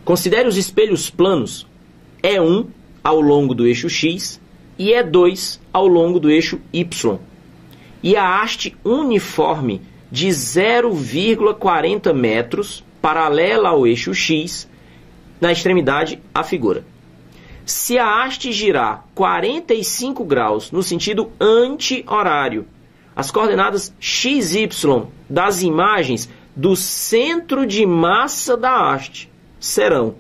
Considere os espelhos planos E1 ao longo do eixo X e E2 ao longo do eixo Y. E a haste uniforme de 0,40 metros paralela ao eixo X, na extremidade a figura. Se a haste girar 45 graus no sentido anti-horário, as coordenadas x, y das imagens do centro de massa da haste serão...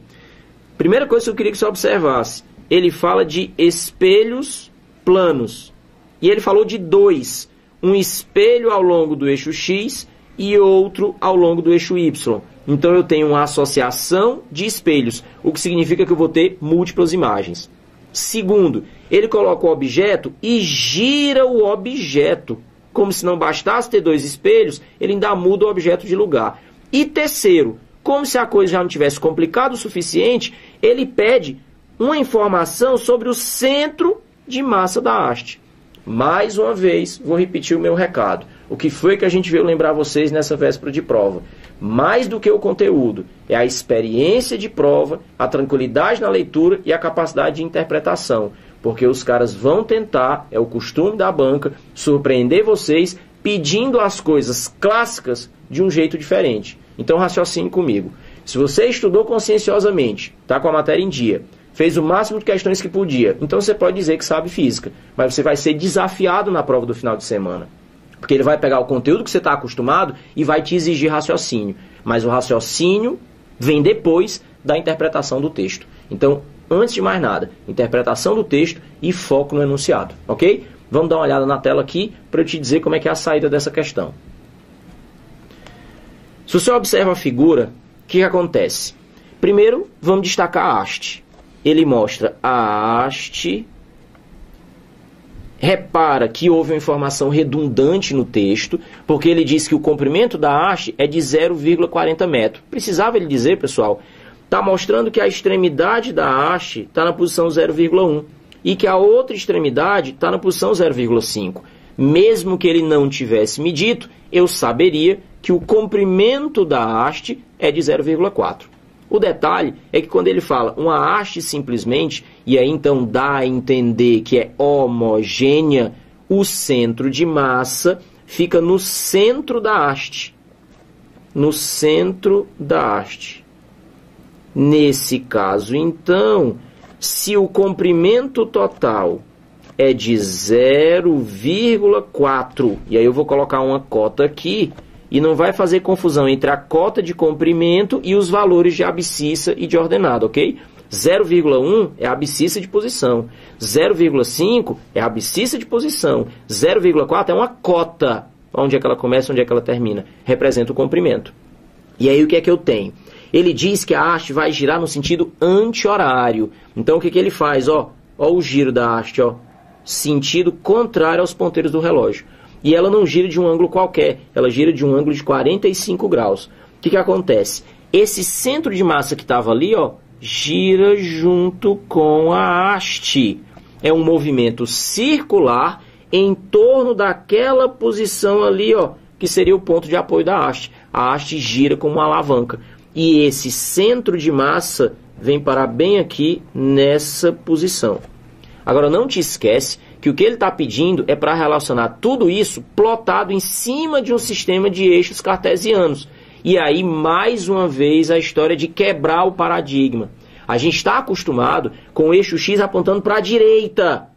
Primeira coisa que eu queria que você observasse, ele fala de espelhos planos. E ele falou de dois, um espelho ao longo do eixo x e outro ao longo do eixo y. Então eu tenho uma associação de espelhos, o que significa que eu vou ter múltiplas imagens. Segundo, ele coloca o objeto e gira o objeto. Como se não bastasse ter dois espelhos, ele ainda muda o objeto de lugar. E terceiro, como se a coisa já não tivesse complicado o suficiente, ele pede uma informação sobre o centro de massa da haste. Mais uma vez, vou repetir o meu recado. O que foi que a gente veio lembrar vocês nessa véspera de prova? Mais do que o conteúdo, é a experiência de prova, a tranquilidade na leitura e a capacidade de interpretação. Porque os caras vão tentar, é o costume da banca, surpreender vocês pedindo as coisas clássicas de um jeito diferente. Então raciocine comigo. Se você estudou conscienciosamente, está com a matéria em dia, fez o máximo de questões que podia, então você pode dizer que sabe física, mas você vai ser desafiado na prova do final de semana. Porque ele vai pegar o conteúdo que você está acostumado e vai te exigir raciocínio. Mas o raciocínio vem depois da interpretação do texto. Então, antes de mais nada, interpretação do texto e foco no enunciado, ok? Vamos dar uma olhada na tela aqui para eu te dizer como é que é a saída dessa questão. Se você observa a figura, o que acontece? Primeiro, vamos destacar a haste. Ele mostra a haste. Repara que houve uma informação redundante no texto, porque ele diz que o comprimento da haste é de 0,40 metros. Precisava ele dizer, pessoal, está mostrando que a extremidade da haste está na posição 0,1 e que a outra extremidade está na posição 0,5. Mesmo que ele não tivesse me dito, eu saberia que o comprimento da haste é de 0,4. O detalhe é que quando ele fala uma haste simplesmente, e aí então dá a entender que é homogênea, o centro de massa fica no centro da haste. No centro da haste. Nesse caso, então, se o comprimento total é de 0,4, e aí eu vou colocar uma cota aqui, e não vai fazer confusão entre a cota de comprimento e os valores de abscissa e de ordenado, ok? 0,1 é a abscissa de posição, 0,5 é a abscissa de posição, 0,4 é uma cota, onde é que ela começa, onde é que ela termina, representa o comprimento. E aí o que é que eu tenho? Ele diz que a haste vai girar no sentido anti-horário. Então o que ele faz? Ó o giro da haste, ó, sentido contrário aos ponteiros do relógio. E ela não gira de um ângulo qualquer, ela gira de um ângulo de 45 graus. O que acontece? Esse centro de massa que estava ali, ó, gira junto com a haste. É um movimento circular em torno daquela posição ali, ó, que seria o ponto de apoio da haste. A haste gira como uma alavanca. E esse centro de massa vem parar bem aqui nessa posição. Agora não te esquece que o que ele está pedindo é para relacionar tudo isso plotado em cima de um sistema de eixos cartesianos. E aí, mais uma vez, a história de quebrar o paradigma. A gente está acostumado com o eixo X apontando para a direita.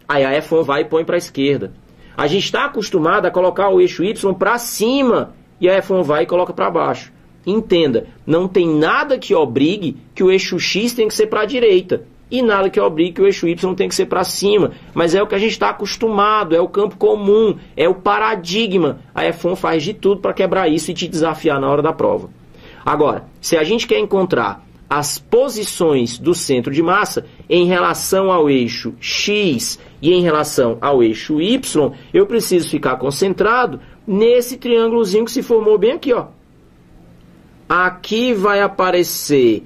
Aí a F1 vai e põe para a esquerda. A gente está acostumado a colocar o eixo Y para cima. E a F1 vai e coloca para baixo. Entenda, não tem nada que obrigue que o eixo X tem que ser para a direita. E nada que obrigue que o eixo Y tem que ser para cima. Mas é o que a gente está acostumado, é o campo comum, é o paradigma. A F1 faz de tudo para quebrar isso e te desafiar na hora da prova. Agora, se a gente quer encontrar as posições do centro de massa em relação ao eixo X e em relação ao eixo Y, eu preciso ficar concentrado nesse triângulozinho que se formou bem aqui, ó. Aqui vai aparecer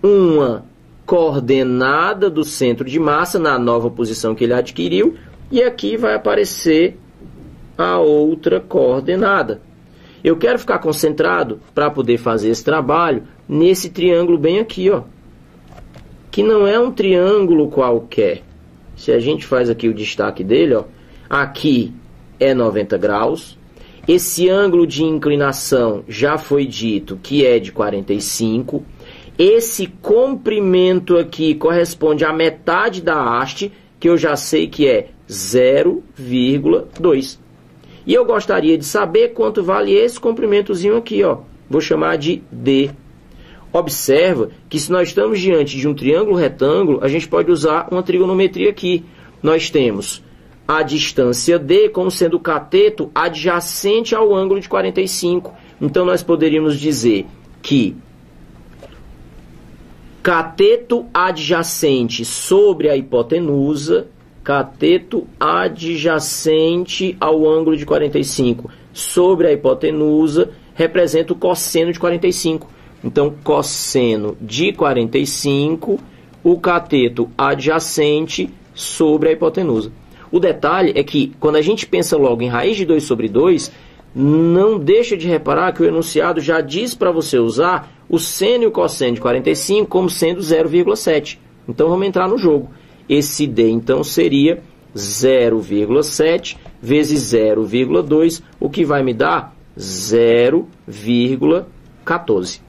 uma coordenada do centro de massa na nova posição que ele adquiriu, e aqui vai aparecer a outra coordenada. Eu quero ficar concentrado para poder fazer esse trabalho nesse triângulo bem aqui, ó, que não é um triângulo qualquer. Se a gente faz aqui o destaque dele, ó, aqui é 90 graus. Esse ângulo de inclinação já foi dito que é de 45. Esse comprimento aqui corresponde à metade da haste, que eu já sei que é 0,2. E eu gostaria de saber quanto vale esse comprimentozinho aqui, ó. Vou chamar de D. Observa que se nós estamos diante de um triângulo retângulo, a gente pode usar uma trigonometria aqui. Nós temos a distância D como sendo o cateto adjacente ao ângulo de 45. Então, nós poderíamos dizer que cateto adjacente sobre a hipotenusa, cateto adjacente ao ângulo de 45 sobre a hipotenusa, representa o cosseno de 45. Então, cosseno de 45, o cateto adjacente sobre a hipotenusa. O detalhe é que, quando a gente pensa logo em raiz de 2 sobre 2, não deixa de reparar que o enunciado já diz para você usar o seno e o cosseno de 45 como sendo 0,7. Então, vamos entrar no jogo. Esse D, então, seria 0,7 vezes 0,2, o que vai me dar 0,14.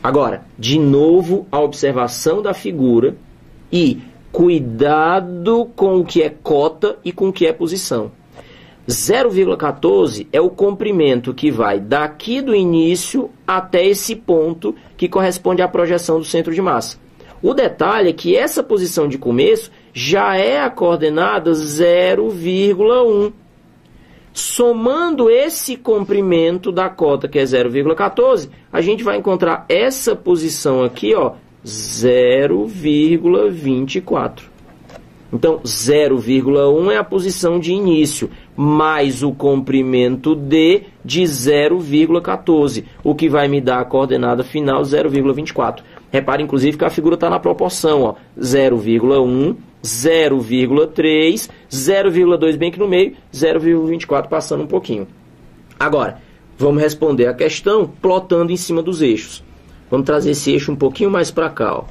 Agora, de novo, a observação da figura e cuidado com o que é cota e com o que é posição. 0,14 é o comprimento que vai daqui do início até esse ponto que corresponde à projeção do centro de massa. O detalhe é que essa posição de começo já é a coordenada 0,1. Somando esse comprimento da cota, que é 0,14, a gente vai encontrar essa posição aqui, ó, 0,24. Então, 0,1 é a posição de início, mais o comprimento D de 0,14, o que vai me dar a coordenada final 0,24. Repare, inclusive, que a figura está na proporção, ó, 0,1, 0,3, 0,2 bem aqui no meio, 0,24 passando um pouquinho. Agora, vamos responder a questão plotando em cima dos eixos. Vamos trazer esse eixo um pouquinho mais para cá, ó.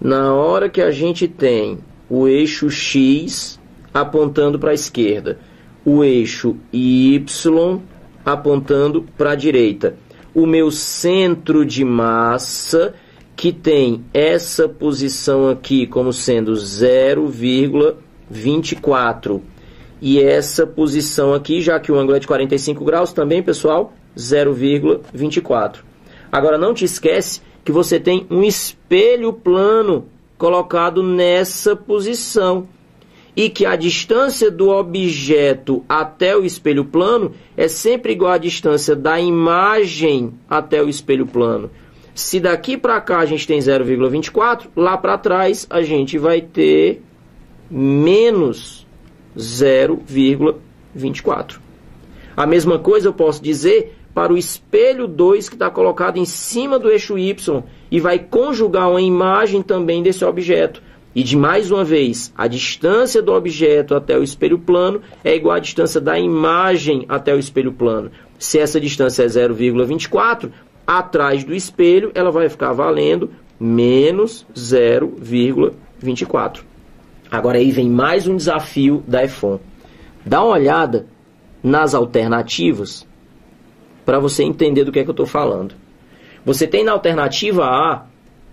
Na hora que a gente tem o eixo X apontando para a esquerda, o eixo Y apontando para a direita, o meu centro de massa, que tem essa posição aqui como sendo 0,24. E essa posição aqui, já que o ângulo é de 45 graus, também, pessoal, 0,24. Agora, não te esquece que você tem um espelho plano colocado nessa posição. E que a distância do objeto até o espelho plano é sempre igual à distância da imagem até o espelho plano. Se daqui para cá a gente tem 0,24, lá para trás a gente vai ter menos 0,24. A mesma coisa eu posso dizer para o espelho 2 que está colocado em cima do eixo Y e vai conjugar uma imagem também desse objeto. E de mais uma vez, a distância do objeto até o espelho plano é igual à distância da imagem até o espelho plano. Se essa distância é 0,24, atrás do espelho ela vai ficar valendo menos 0,24. Agora aí vem mais um desafio da EFON. Dá uma olhada nas alternativas para você entender do que é que eu estou falando. Você tem na alternativa A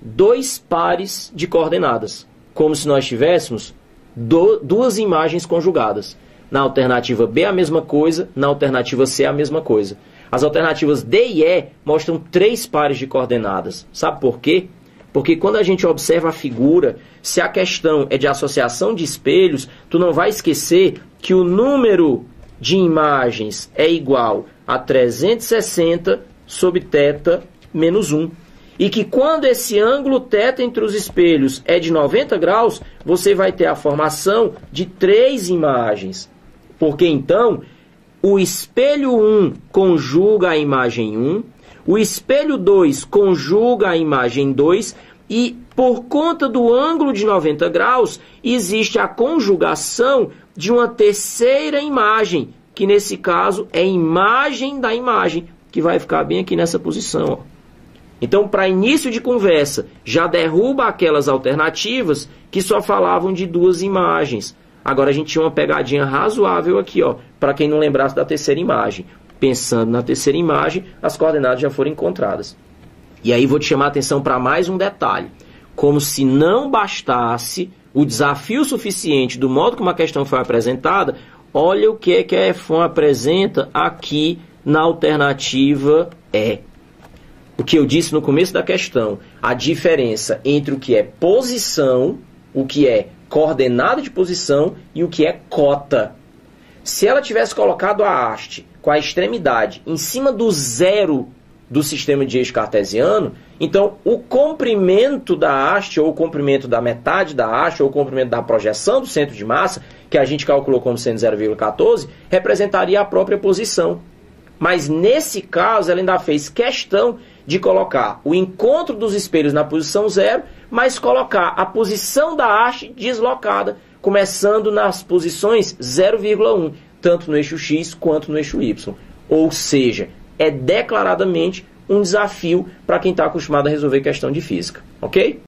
2 pares de coordenadas, como se nós tivéssemos duas imagens conjugadas. Na alternativa B a mesma coisa, na alternativa C a mesma coisa. As alternativas D e E mostram 3 pares de coordenadas. Sabe por quê? Porque quando a gente observa a figura, se a questão é de associação de espelhos, tu não vai esquecer que o número de imagens é igual a 360 sobre θ menos 1. E que quando esse ângulo θ entre os espelhos é de 90 graus, você vai ter a formação de 3 imagens. Porque então, o espelho 1 conjuga a imagem 1, o espelho 2 conjuga a imagem 2, e por conta do ângulo de 90 graus, existe a conjugação de uma terceira imagem, que nesse caso é a imagem da imagem, que vai ficar bem aqui nessa posição, ó. Então, para início de conversa, já derruba aquelas alternativas que só falavam de duas imagens. Agora a gente tinha uma pegadinha razoável aqui, ó, para quem não lembrasse da terceira imagem. Pensando na terceira imagem, as coordenadas já foram encontradas. E aí vou te chamar a atenção para mais um detalhe. Como se não bastasse o desafio suficiente do modo como a questão foi apresentada, olha o que a EFON apresenta aqui na alternativa E. O que eu disse no começo da questão, a diferença entre o que é posição, o que é coordenada de posição e o que é cota. Se ela tivesse colocado a haste com a extremidade em cima do zero do sistema de eixo cartesiano, então o comprimento da haste, ou o comprimento da metade da haste, ou o comprimento da projeção do centro de massa, que a gente calculou como sendo 0,14, representaria a própria posição. Mas nesse caso ela ainda fez questão de colocar o encontro dos espelhos na posição 0, mas colocar a posição da haste deslocada, começando nas posições 0,1, tanto no eixo X quanto no eixo Y. Ou seja, é declaradamente um desafio para quem está acostumado a resolver questão de física, ok?